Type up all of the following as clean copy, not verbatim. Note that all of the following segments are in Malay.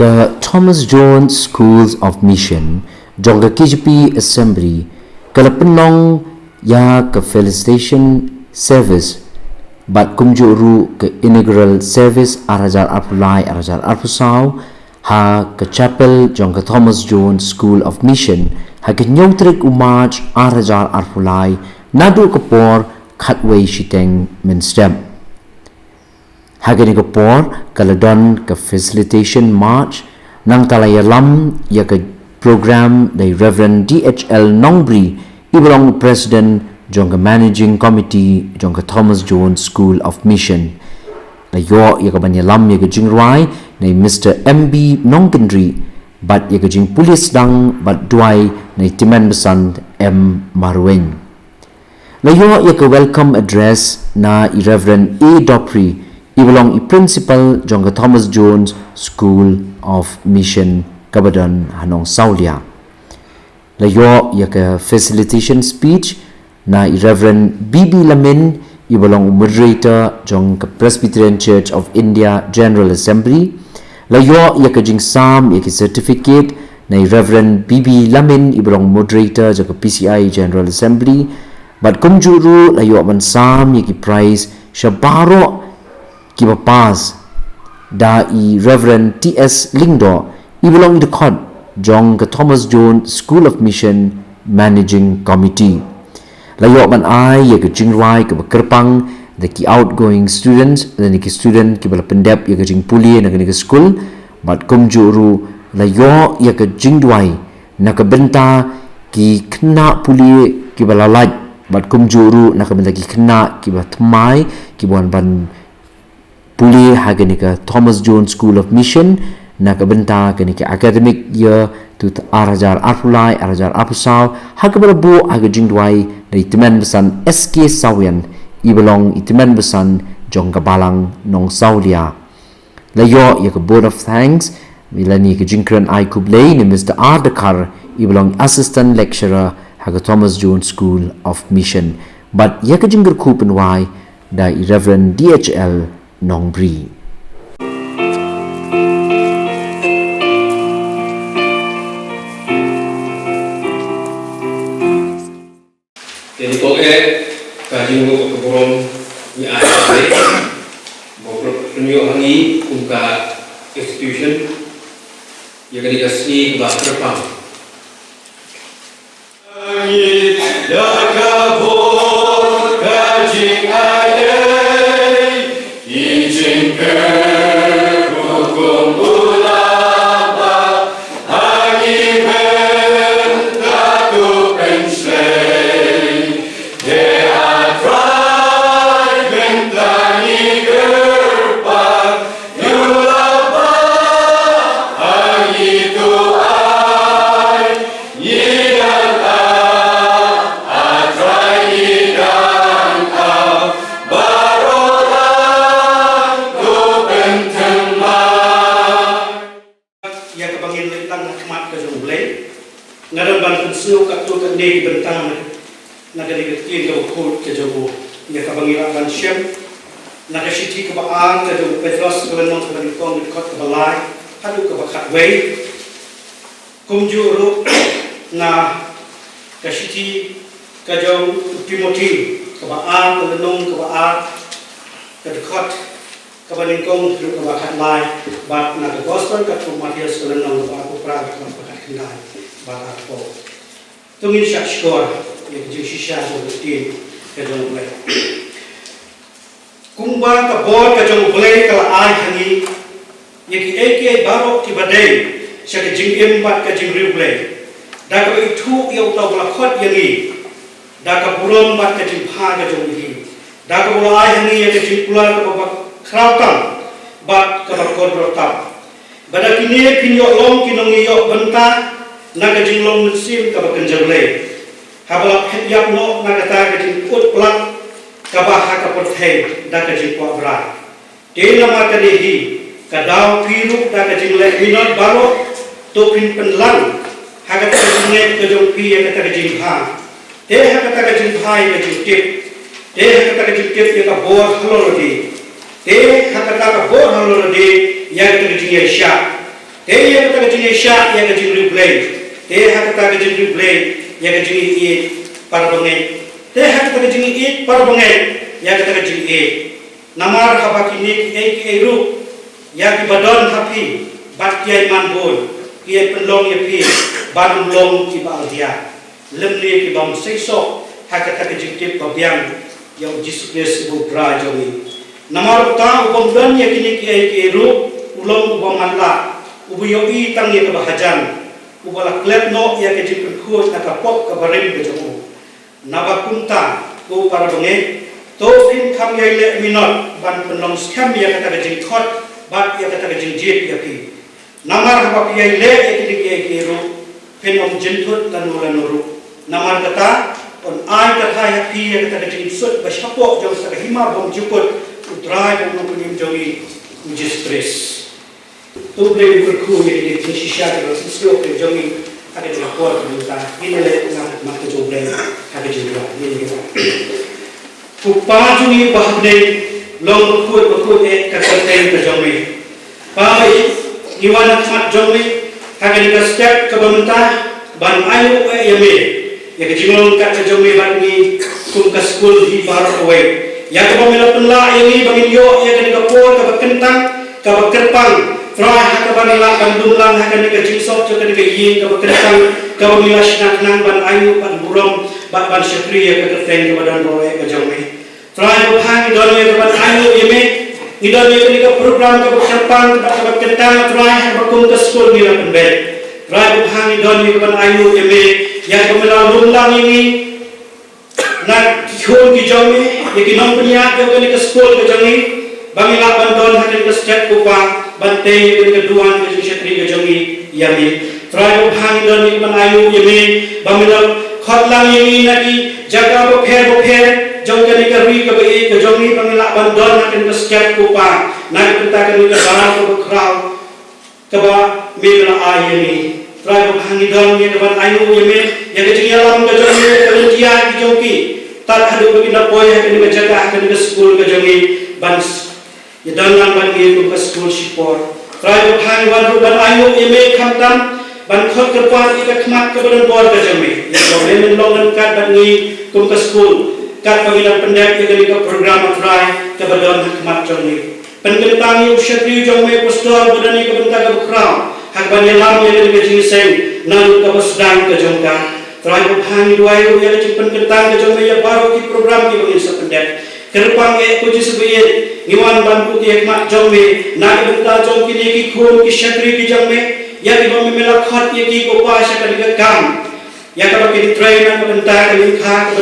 ke Thomas Jones Schools of Mission jong ke KGP Assembly ke pynlong ya ke Felicitation Service bat kumjuru ke Inaugural Service arajar arpulai arajar arpusau ha ke Chapel jong ke Thomas Jones School of Mission ha ke nyotrik umaj arajar arpulai nadu ke por khatway shiteng minstem Hagani ke por kaladon ke Felicitation March nang talaya lam ya ke program dari Reverend DHL Nongkynrih ibelong President jong ke Managing Committee jong ke Thomas Jones School of Mission la yo ya ke banyalam ya ke jingrai nei Mr. MB Nongkynrih bat ya ke jing pulis dang bat duai nei timan besan M Marweng la yo ya ke welcome address na Reverend A Dopri ibelong principal jong ke Thomas Jones School of Mission Kabadan Nongsawlia. La yo ya ke facilitation speech na Reverend BB Lamin ibelong Moderator jong ke Presbyterian Church of India General Assembly. La yo ya ke jing sam ya ke certificate na Reverend BB Lamin ibelong Moderator jong ke PCI General Assembly. Bat kumjuru la yo man sam ya ke prize syabaro kiba pas da Reverend T.S. Lingdo ibelong the court jong ke Thomas Jones School of Mission Managing Committee layo man ai ya ke jingrai ke kerpang the ki outgoing students dan ki student ki bala pendep ya ke jing puli na ke school bat kumjuru layo ya ke jingdwai na ke benta ki kena puli ki bala laj bat kumjuru na ke benta ki kena ki ba tmai ki bon ban puli hagani ke Thomas Jones School of Mission na ke benta ke academic year tu arajar arpulai arajar arpusau hag berbo hag jingdwai dari teman besan SK Sawian ibelong iteman besan jong kabalang Nongsawlia layo ya ke board of thanks milani ke jingkran ai kublei ni Mr. R Dakar ibelong assistant lecturer hag Thomas Jones School of Mission but ya ke jingger kupen wai da Reverend DHL Nongkynrih. Jadi koke kaji ngoko keborom ni ada bokrok penyo hangi kumka institution ya kali kasni ba terpang angin dakabor kaji ada kumjuru na kasiti kajong Timothy kabaan lenong kabaan kadekot kabalingkong kabakat lai bat na gospel kat Matius lenong kabaan pra kabakat kendai bat ako tungin syak skor ya jisisha so tin kajong blai kumba kabot kajong blai kala ai hangi yaki eke barok kibadai syak jing embat ka jing rible da ka itu yo ta bla khot yangi da ka buron bat ka jing pha ka jong hi da ka bula ai hangi ya ka jing pular ka ba khrautam bat ka ba kod rotam bada kini pinyo long kinong yo benta na ka jing long sim ka ba kanjale habla yap no na ka ta ka jing put plak ka ba ha ka pot he da ka jing po bra de na ma ka hi ka daw piru da ka jing le minot baro topin pynlang haga ta jing ke jong pi ya ka jing ha te haga ta jing hai ka jing tip te haga ta jing tip ya ka bor halo di te haga ta ka bor halo di ya ka jing ya sha te ya kata jing sya ya ka jing replay te ha kata jing replay ya ka jing e par bangai te ha kata jing e par bangai ya kata jing e namar haba kini ki ru ya ki badon hapi bat kiai manbon kiai penlong ya pi ban long ki ba dia lemle ki bam seiso ha kata jing tip babiang yang Jesus Kristus bu brajomi namar ta ubom dan ya kini ki ru ulong ubom manla ubu yogi tang ya kebahajan ubala klet no ya ke jipun khut na kapok ka barim ke jomo nabakunta ko para bange to pin kham ya le minot ban penlong skam ya kata ke jing khot bat ya kata ke jing jip ya pi namar ba pi ya le ya kini ke ro pen om jintut lan nuru namar kata on ai ka tha ya pi ya kata ke jing sut ba shapo jong sa hima bom juput utrai bom no kunim jongi Jesus Kristus tu boleh berku yang di sisa kalau sesuatu yang jami ada di lapor kita ini adalah mata coba ada juga ini kita upah juni bahne long berku kata yang terjami pai iwan mat jami ada di setiap kebenaran ban ayu yame yang kejimong kata jami ban ni kum ke school di bar away yang kebamilah penla ini bangin yo yang di lapor kebakentang kebakerpang Try hakabanila kandunglang hakan ni kajisok jika ni kayin kabakentang kabamila sinaknang ban ayu ban burong ban syakriya kakateng kabadan roe kajame. Try buhang idonye kaban ayu yeme idonye kanika program kabakserpang kabakentang try habakum ke school nila penbet. Try buhang idonye kaban ayu yeme yang kamila lumlang ini nak kihon kijame yakinong penyak kanika school kajame bangila bandon hakan ke setiap kupang bantay yung kaduan kasi siya tri kajongi yami try bhang don ni banayu yami bamilang khotlang yami naki jaga bo pher jong kani karwi ka bai kajongi bangila bandon hakan ka setiap kupa nak kita kani ka baral ko kraw ka ba mila ayami try bhang don ni banayu yami ya kajongi alam kajongi kalintia kajongi tar hadu bagi na poy hakan ka jaga hakan ka school kajongi ban ya dalam bagi ke school support try bhang wan ban ayu yeme khamtam ban khot kerpan ika khmat ke badan bor ke jame ya men longan kat bangi kum ke school kat pangilan pendek ke ke program try ke badan khmat jame penkentang yu syakri jame postor badan ke benta ke kraw hak ban yalam ya ke jingseng nang ke sedang ke jongka try bhang duai ya ke penkentang ke jame ya baru ki program ki bangi sependek kerpang ko jisbiye niwan bantu ki mak jombe na benta jom ki ki khon ki shakri ki jombe ya ki bom mela khat ye ki ko pa sha ka kam ya ka ki train na benta ki kha ka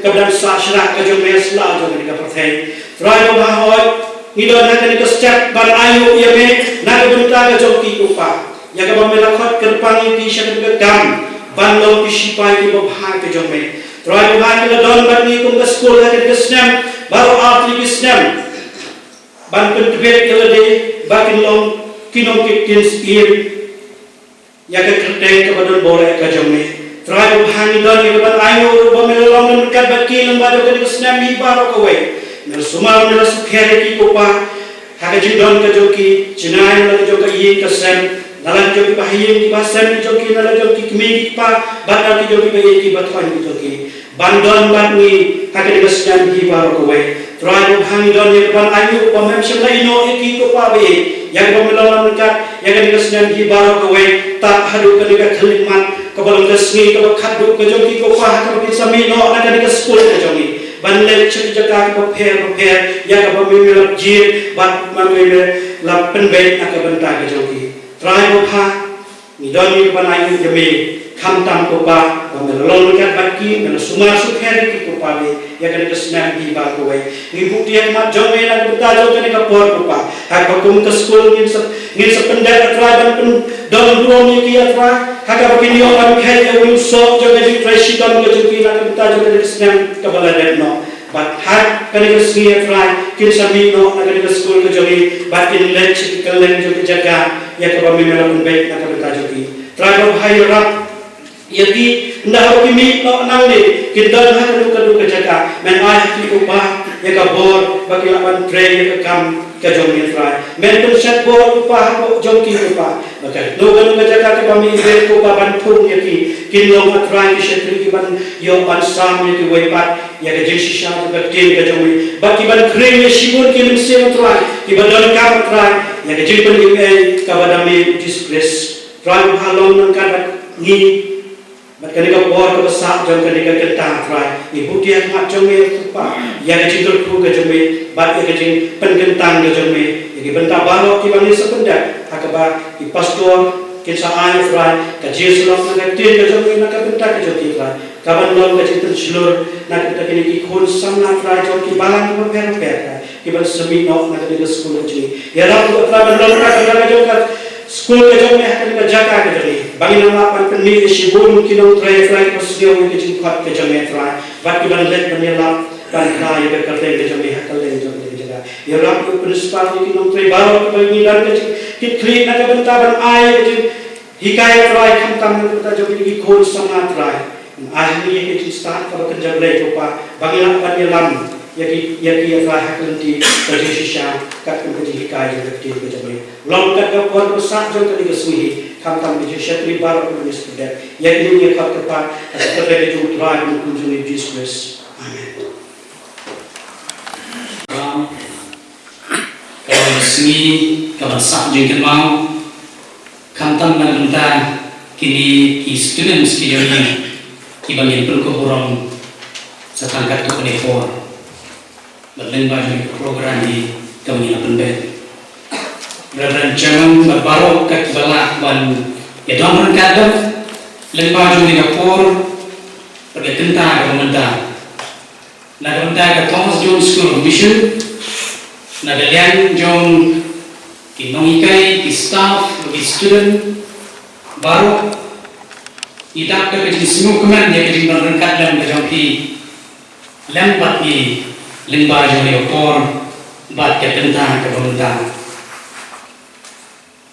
badan sa shra ka jombe sla jom ka pathai try ba hoy ni do na ka step ban ayu ye me na benta ka jom ki ko pa ya ka bom mela khat kerpang ki sha ka kam ban lo ki shipai ki bo bha ka jombe try ba ki don ban ni kum ka school ha ka snam baru aplikasinya ban pentebet kelade bakin long kinong kitins ir ya ke kerteng ke badan bore ka jame try bhang don ye ban ayo ba melong men kat baki lembado ke snam hi baro ko we mel sumal mel sukhere ki ko pa ha ka jindon ka joki jinai la jo ka ye ka sem nalan jo ki bahiyem ki basem jo ki nala jo ki kmi ki pa ban ki jo ki be ki bathwan ki jo ki bandon ban ni ha ka de snam hi baro ko we try bhang don ye ban ayu pa mem shamla ino ki ko pa be yang pemelawan dekat yang kami kesenang di baru kowe tak hadu kami ke khaliman ke balong kesni ke khadu ke jogi ko pa ke sami no na kami ke school ke jogi ban le chik jaka ke pher yang ke pemilap jir ban mamile la penbet ke benta ke jogi try bha ni don ni ban ayu jami kham tam ko pa pemelawan dekat baki mel suma sukher ki ko pa be yang kami kesenang di baru kowe ni bukti yang mat jome na benta jo kami ke por ko pa hak kum ke school ngin sependek atrai ban don ruang ni kia atrai hak bagi dia orang kai ke so jo ke try shikam ke juki na benta jo ke snam ke baladet no but hak kani ke sni atrai kin sami no na ke school ke jogi but in lech ke len jo ke jaga ya ke bami melamun baik na ke benta jogi try go high rap yati ndah ki mi no nang ni kidan ha ke jaga men ai ki ko ba ya ka bor bagi lawan train ke kam ke ka jong ni fry men pun chat bor pa ko jong ki pa maka logan ka jaga ka mi be ko pa ban thung ya ki pynlong atrai ki shetri ki ban yo ban sam ni ki wei pat ya ka jing shisha ka tin ka jong ni ba ki ban kring ya shibun ki min se atrai ki ban don ka atrai ya ka jing pun ki ka ba mi disgrace try halong nang ka ni but kanika bor ka sa jong kanika kenta try ni butia ngat jong me pa ya ka jing tu ka jong me but ya ka jing pen kentang ka jong me ya ki benta baro ki bang ni sependa akaba ki pastor ki sa ay try ka jesus lok na tin ka jong me na ka benta ka jong ki try ka ban lom ka jing slur na ka kini ki khon sam na try jong ki balang ko per per ki ban semi nok na ka ni school ka jing ya ra ko tra ban lom ka jong ka school ke jom में हकन का जाका के जरी बाकी नाम अपन पन्नी के शिबोन किलो ट्राई फ्राई पसलियो में के जिन खत के जम में फ्राई बाकी बन लेट बने लाभ बन फ्राई ये करते के जम में हकल ले जम में जगह ये रात को प्रिंसिपल की किलो ट्राई बारो के बनी डर के कि क्लीन ना के बनता बन आए के हिकाय फ्राई खम तम में पता जो की खोल समा ट्राई आज ये के स्टार्ट कर के जब ले तो पा बाकी ना बने लाभ यकी फ्राई हकल ती तजी शिशा कट के हिकाय जो के जम में long kat ka pon ko sa jong ka ni suhi kam kam ni shetri bar ko ni student ya ni ni khat ka pa ka ka ju try ni kun ju ni jesus amen kalau sini kalau sa jong kan mau kam tam na benta kini ki students ki jong ni ki bangin pun ko borong sa tangkat ko ni for berleng ba program ni kau ni na benda Rencana berbarok kat balak ban ya dalam kadang lembah jom Singapura pergi tentang kementerian nak kementerian ke Thomnas School of Mission nak kalian jom ki Nongkynrih ki staff ki student baru idak ke semua kemen ya ke dalam kadang ke jom ki lembat ni lembah jom Singapura bat ke tentang kementerian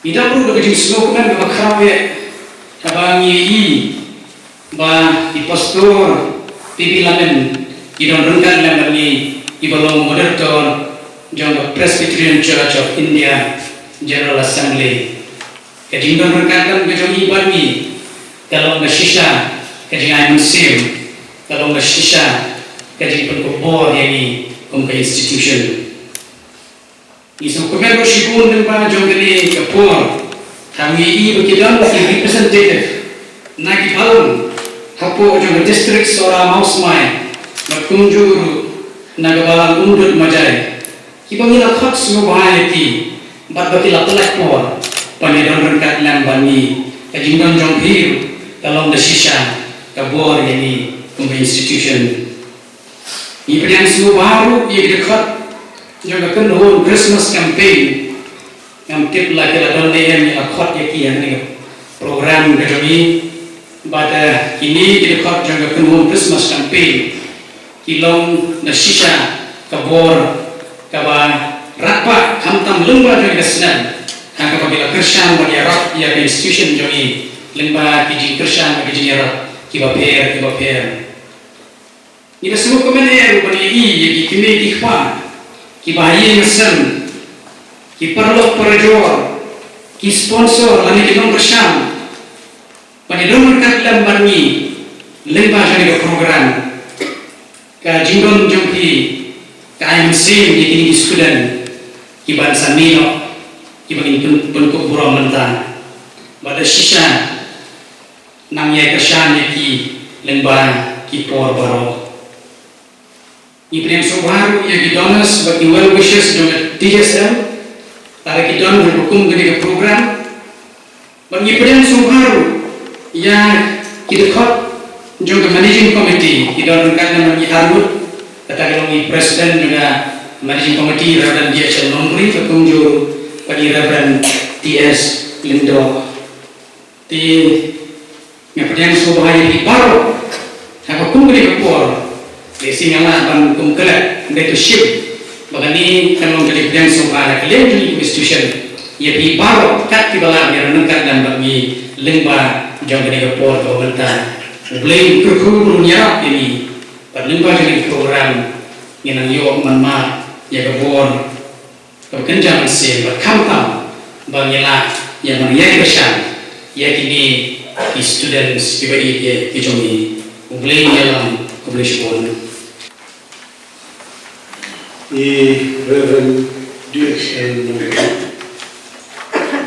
Ida perlu kerja semua kan berkau ya, abang ini, bah di pastor, pimpinan, ida rengkan dalam ini, ibalong Moderator, jong Presbyterian Church of India, General Assembly. Kerja rengkan dalam kerja iban ini, kalau bersisa kerja musim, kalau bersisa kerja penkubur yang ini, kumkai institution. Isang komen ko shibun ng pa jong gani kapor kami i bekidan ki representative na ki balon hapo jong district sora mausmai makunjuru na gabalan undut majai ki pamila khot sumo bahai ti bat batila pelak por panedon rengkat lang bani kajingan jong hiu kalong da shisha kabor yani kumbi institution i priang sumo baru i dekat Jangan kenal Christmas campaign yang tip lagi ada yang akhat ya kian ni program kami pada kini kita akhat jangan kenal Christmas campaign kilong nasisha kabor kaba rapa hamtam lembah jadi kesenan hangga bagi Kristen bagi Arab ya institution jadi lembah kiji Kristen bagi Arab kiba per ini semua kementerian bagi ini kini dikwa ki bayi ngesen ki perlu perjual ki sponsor lani ki nomor syam pada nomor dalam barni lembah jadi program ka jinggon jongki ka mesin di kini student ki bangsa mino ki bagi bentuk burung mentah pada sisa namanya kesan ki lembah ki por barok Ibrahim Sobaru yang didonas bagi well wishes dengan TSL tarik idon berhukum dengan program bagi Ibrahim Sobaru yang kidekot juga managing committee idon rengkan bagi Harwood kata kami presiden juga managing committee Reverend DHL Nongkynrih berkunjung bagi Reverend TS Lindo di Ibrahim Sobaru di baru hukum dengan por Lesi ngalah ban kumkelak itu ship bagani kalau jadi bidang soal kalian di institution ya di baru kat di bawah yang nengkat dan bagi lembah jauh dari kapor pemerintah boleh berhubung nyarap ini pada lembah jadi program yang yo manma ya kapor kan jangan sih berkam bangilah yang mengiak bersama ya kini di students tiba di jongi boleh dalam boleh sekolah Reverend DXL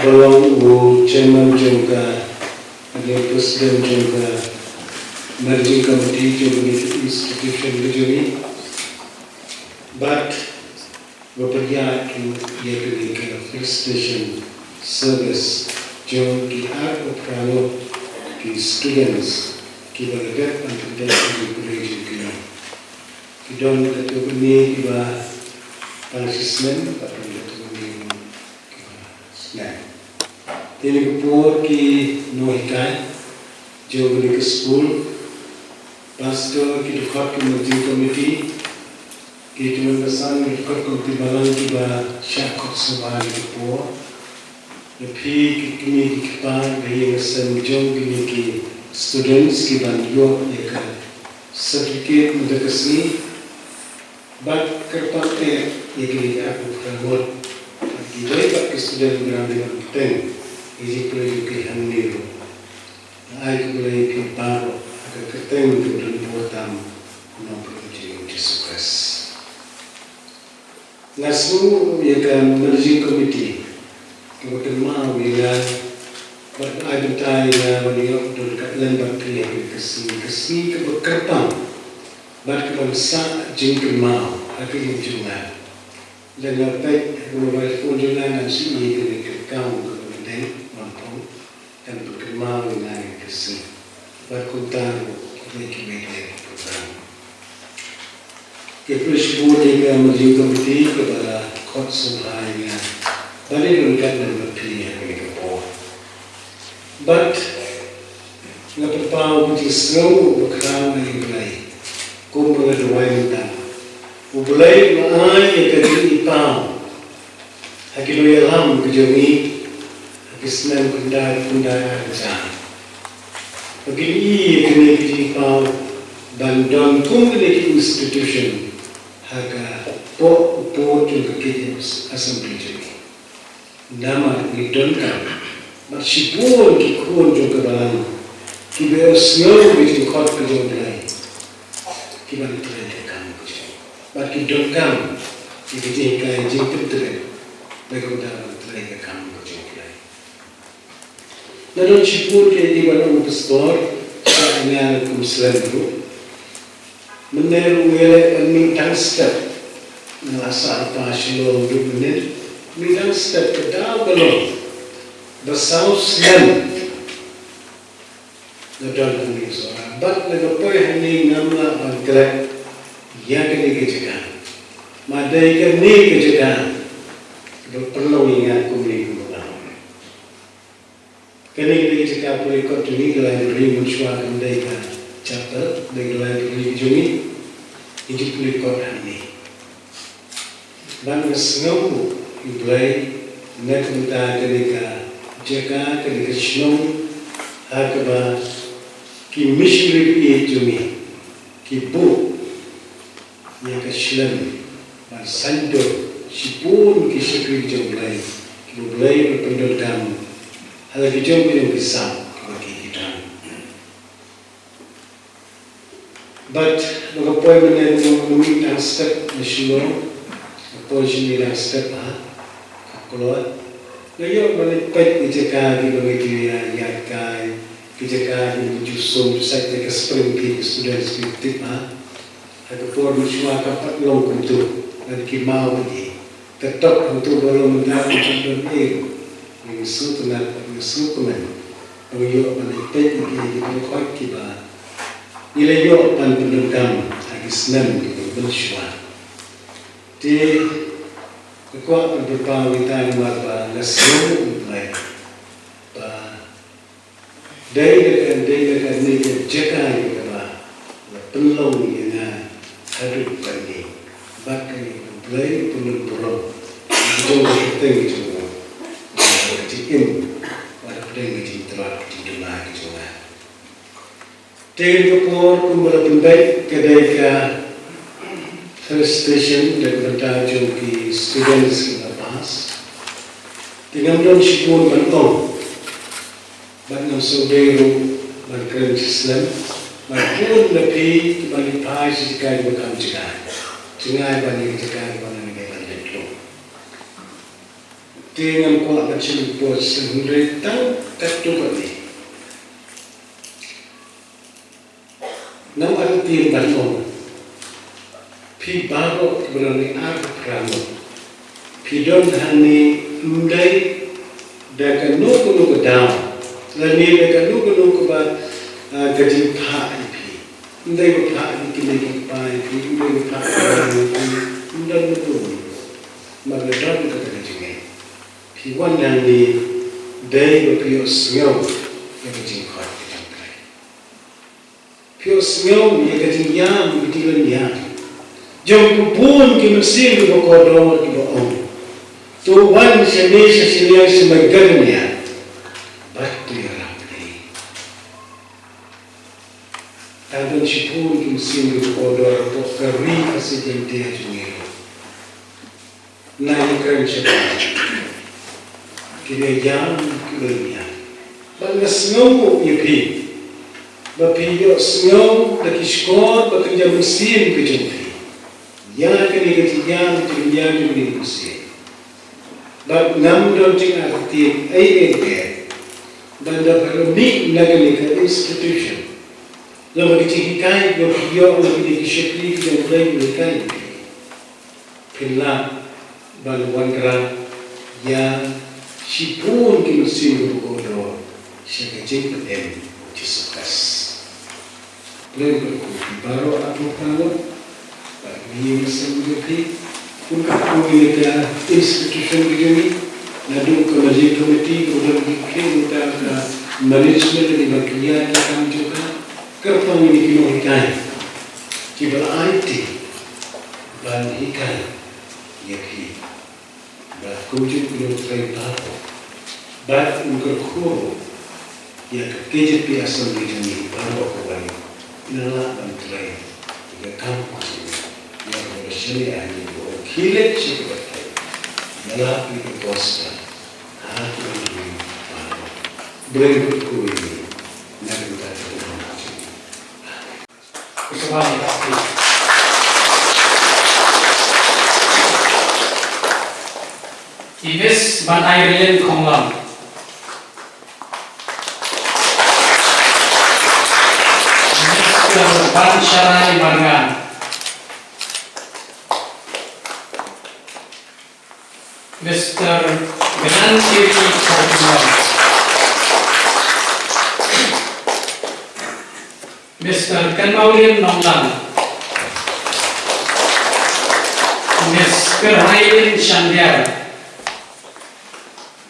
Balong wo chairman jongka ada presiden jongka managing committee jongi institution jongi but bepergian tu ia berikan Felicitation service jong ki art of prano ki students ki belajar untuk dapat berjaya kita don ketua ni tiba assessment atau ketua ni snack ini kepor ki nohikai jauh dari ke school pastor ki dekat ke managing committee ki tuan besar ki dekat komite balang tiba syakot sebab kepor lepi kini ki kepar gaya ngasem jauh kini ki students ki bandio ya kan certificate muda kesini but kerpate yegi aku kagol di baik ke student grande penting isi proyek handiru ai boleh ke paro agar ketemu dengan botam no proyek discuss ngasu ya managing committee kemudian mau ya but I bentai na waniok dekat Lber kesini ke berkerpang but kalau sa jingkin mau aku yang cuma dan dapat mobile phone juga nanti ini kau kemudian mampu dan berkembang dengan kesini berkuntar media program keputus boleh menjadi komite kepada kot sebahaya balik dekat dan berpilih yang kepor but ngapa pau kita semua berkeram dengan baik kumpulan dua minta, ubulai maai yang ipau, hakilo yalam kejongi, hakisnan kundai kerja. Begini kini ipau bandon kumpulan institution, haga po juga kita assembly jadi. Nama didonkan, maksipun kikun juga balang, kibel snow bikin kot kejongi. Kita tidak kamu kerja, bagi dongkam kita jengkai jengkut terus, bagaimana terus kamu kerja. Lalu ciput di mana pastor saya Muslim itu meneru wele minta step ngelasa apa silo 2 menit minta step ke dalam bersaus Islam. Dalam ini seorang, but lepas ini nama angkat yang kini kejagaan, madai kini kejagaan, perlu ingat kumli kumpulan. Kini kejagaan boleh kau tuni dalam beri muncul andai kan chapter dalam beri jumi, itu boleh kau ini. Dan semua iblay nak minta kenika jaga kenika snow hakba ki missionary jumi ki bu yang keslam dan sando sipun ki sekri jomlai ki boleh berpendudam hal ki jom yang besar bagi kita but mengapai meminta step nasional apa jenis step keluar layak melipat dijaka di bagi yang kai kejagaan yang justru saya ke spring ke student speak ada form semua kapat long untuk dan kimau ini tetap untuk belum mendapat contoh ini sutunat sukuman beliau melipat ini dibuat kiba nilai yo pan pendudam lagi senang di bersua di kekuatan berpawitan warga nasional mulai Day dekat ni jaga juga pynlong yang ada bagi bakai play pun berong jauh penting juga cikin pada penting citra di dunia juga. Dengan kepor kumpulan penbaik kedai Felicitation dan bertajuk di students bahas. Tingam don sipun bantong. Batang saudara berkerja Islam, berpun lebih bagi pai sejagai berkam jengai bagi sejagai bagi negara itu. Tingam kuat macam pos sendiri tang tertu bagi. Nam arti bantong. Pi baru berani aku peramu. Pi don hani mudai dah nuku down. Lani mereka nuku ba gaji pak ipi, ndai ba pak ipi lagi pak ipi, ndai ba pak ipi, ndai nuku, magladam kata gaji ni. Piwan yang ni dai ba pios ngau yang gaji kau kita kai. Pios ngau yang gaji yang bitilan yang, jom pun kita mesti kita kodok kita om. Tu wan senisha semagan yang. Batu yang rapi. Tadon sipun kimsin odor untuk kari kasih jentia jungiro. Naik keren cepat. Kira jam kira. Bangga sengau nyepi. Bapiyo sengau lagi skor bekerja mesin kejumpi. Ya kini kejadian jumpi mesin. Bab nam don cing arti ai dan dapat ni negara ke institution. Lalu dicihkai berhiyo lalu dikisipli dan mulai mereka pynlong baluan kerang yang sipun kimusin berkodok sekecil petem disukas. Lalu berkuti baru aku tahu bagi masa berkuti pun aku mereka institution begini. Nadu komisi komiti kemudian bikin kita manajemen di bagian kami juga kerpan ini kita kita IT dan ikan yaki berkunjung ke negara baru berkoro yang KJP Assembly ini baru kembali inilah antara tiga kampus yang bersama ini kilet seperti inilah itu bosnya aku ini berikutku ini negara Thomnas. Terima kasih. Ibis ban Ireland Konglam. Mr. Ban Sharai Margan. Mr. Nongkynrih Mr. Kenmaulian Nonglang, Miss Kerhailin Shandyar,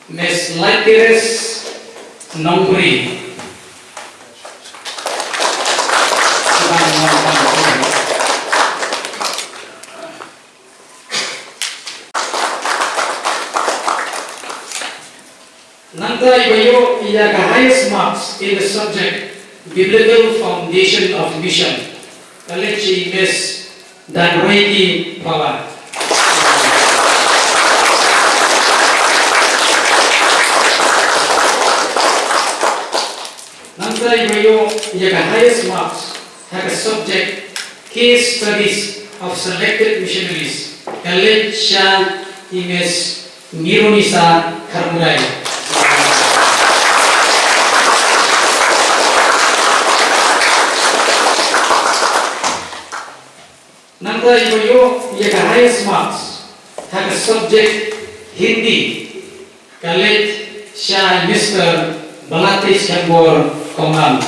Miss Lber Nongkynrih. Nanti bayo ia the highest marks in the subject Biblical Foundation of Mission. Kalechi Miss Danreidi Pawat. Nanti bayo ia the highest marks have a subject Case Studies of Selected Missionaries. Kalechi Miss Nirunisa Karmurai. Nanti bayo ia the highest marks have a subject Hindi. College Shah Mr. Balatis Kambor Komam.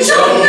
Jong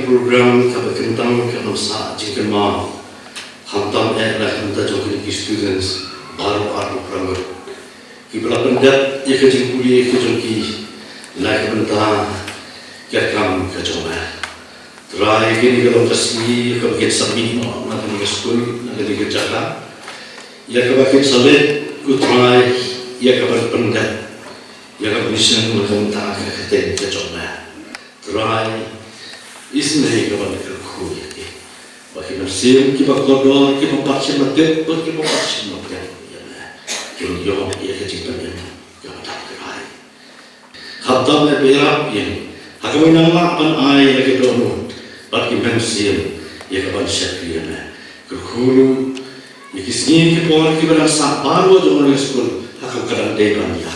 program ka kentang ka sa jingkan ma hamtam la hamta jong ki students baru art program ki bela pendat ya ka jing kuliah ka jong ki la ka benta ka kam ka jong try kini kalau kasih ka bagian sabit na ka school na ka jaga ya ka bagian salit ku try ya ka pendat ya ka mission na ka ka ka jong try isne ka ba ku ya ke bagi bersim ki ba kodor ki ba patsin matet ki ba patsin matet ya yo ya ka cipta ya ka ba try khatam ne berap ya hakamai nama pan ai ya ke dono bagi bersim ya ka ban syakri ya ku ya kisni ki por ki ba sa paro jo ne school hakam kadang de ban ya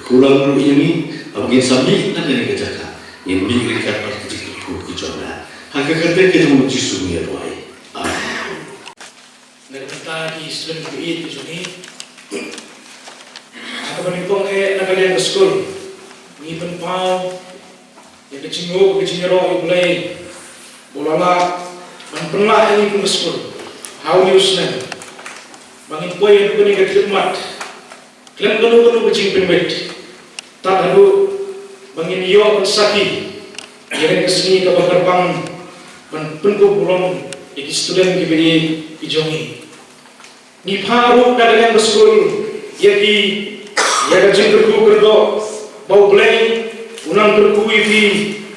kurang ru ini bagi sabi na ne ka jaka in bi ka pa ki ku jona hangga kata kita memuji sungai doai. Nagkata di student kuit di sini. Aku menipong nagalian ke school. Ni penpau, yang kecinggu, kecingero, iblay, bolala, penlah ini pun ke school. How you snap? Bangin poy yang kuni kekhidmat. Klem kanu kecing penwet. Tak lalu bangin yo pensaki. Yang kesini ke bakarbang penku bulong iki student kibiri ijongi ni paru kadalang school yaki yaga jingku kerdo bau blay unang kerku ifi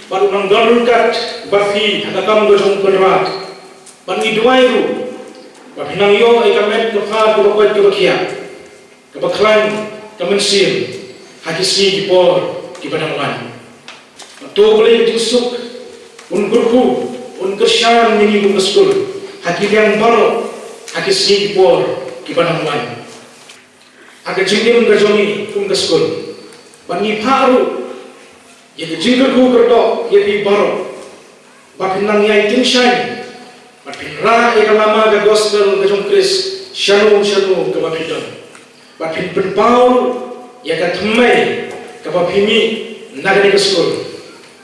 baru unang galun kat bafi hakam gojong penrat bani duairu bafinang yo ikamet kefa kurokot kebakia kebaklan kemensim hakisi kipor kibadaman to boleh jusuk unkurku kersian ini pun school haki yang baru haki sini por kibanang wan haki jingim kerjoni pun school bani paru yang jingir ku kerdo yang baru bapin nang yai tingshan bapin ra yang lama ke gospel kerjong Chris shanu ke bapin don bapin penpau yang ke temai ke bapini nagani ke school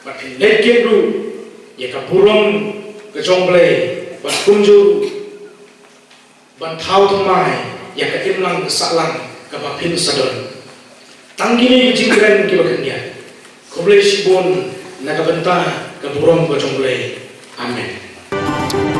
bapin lekin ru ya kapurong ke jongblay ban kunju ban thau thmai ya ka imlang salang ka bapin sadon tanggini jingren ki baknya koblay sibon na ka benta ka burong ke jongblay amen.